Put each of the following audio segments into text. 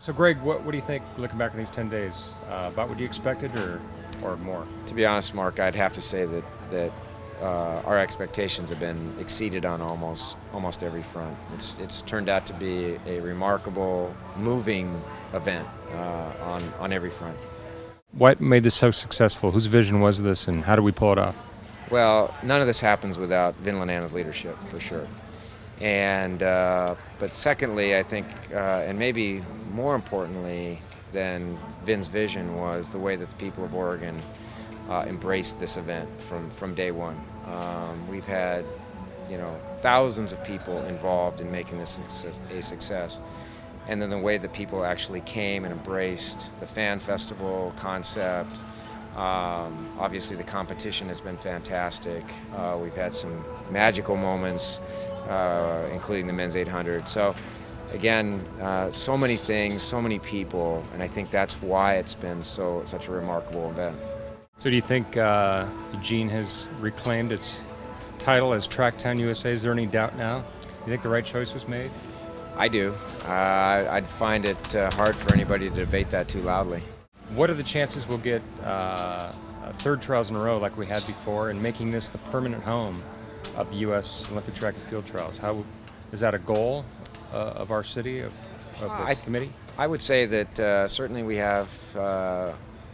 So, Greg, what do you think, looking back on these 10 days, about what you expected or more? To be honest, Mark, I'd have to say that our expectations have been exceeded on almost every front. It's turned out to be a remarkable, moving event on every front. What made this so successful? Whose vision was this, and how do we pull it off? Well, none of this happens without Vin Lananna's leadership, for sure. And but secondly, I think, and maybe more importantly than Vin's vision, was the way that the people of Oregon embraced this event from day one. We've had, thousands of people involved in making this a success. And then the way that people actually came and embraced the fan festival concept. Obviously the competition has been fantastic. We've had some magical moments, including the men's 800. So again, so many things, so many people, and I think that's why it's been such a remarkable event. So do you think Eugene has reclaimed its title as Tracktown USA? Is there any doubt now? You think the right choice was made? I do. I'd find it hard for anybody to debate that too loudly. What are the chances we'll get third trials in a row like we had before, and making this the permanent home of the U.S. Olympic Track and Field Trials? How is that a goal of our city, of the committee? I would say that certainly we have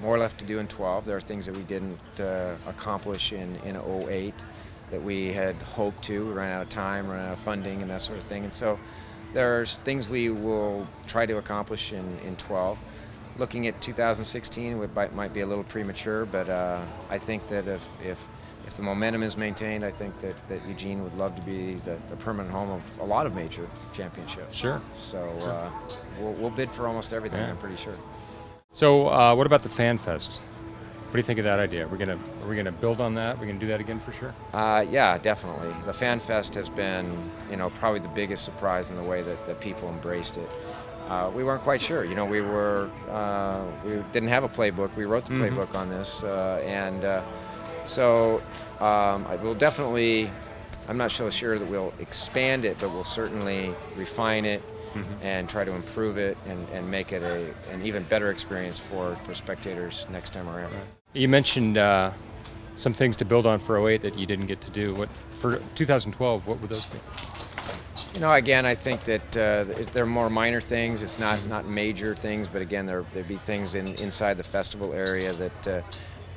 more left to do in 12. There are things that we didn't accomplish in 08 that we had hoped to. We ran out of time, ran out of funding, and that sort of thing. And so there's things we will try to accomplish in 12. Looking at 2016, it might be a little premature, but I think that if the momentum is maintained, I think that Eugene would love to be the permanent home of a lot of major championships. Sure. So sure. We'll bid for almost everything, yeah. I'm pretty sure. So what about the Fan Fest? What do you think of that idea? Are we gonna build on that? We're gonna do that again for sure? Yeah, definitely. The Fan Fest has been, probably the biggest surprise in the way that people embraced it. We weren't quite sure. We didn't have a playbook. We wrote the playbook on this, so we'll definitely. I'm not so sure that we'll expand it, but we'll certainly refine it and try to improve it and make it an even better experience for spectators next time around. You mentioned some things to build on for 08 that you didn't get to do. What for 2012? What would those be? Again, I think that they're more minor things. It's not major things, but again, there'd be things inside the festival area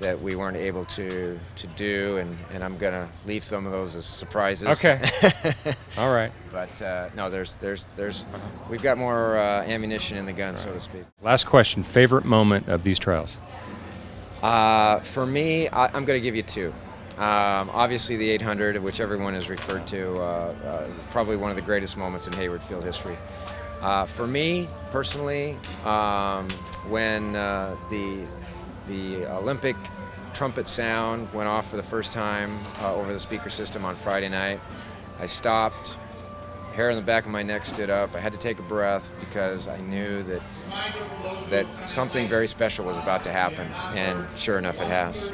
that we weren't able to do, and I'm gonna leave some of those as surprises. Okay. All right. But no, we've got more ammunition in the gun, so to speak. Last question: favorite moment of these trials? For me, I'm gonna give you two. Obviously the 800, which everyone has referred to, probably one of the greatest moments in Hayward Field history. For me, personally, when the Olympic trumpet sound went off for the first time over the speaker system on Friday night, I stopped, hair on the back of my neck stood up. I had to take a breath because I knew that something very special was about to happen, and sure enough it has.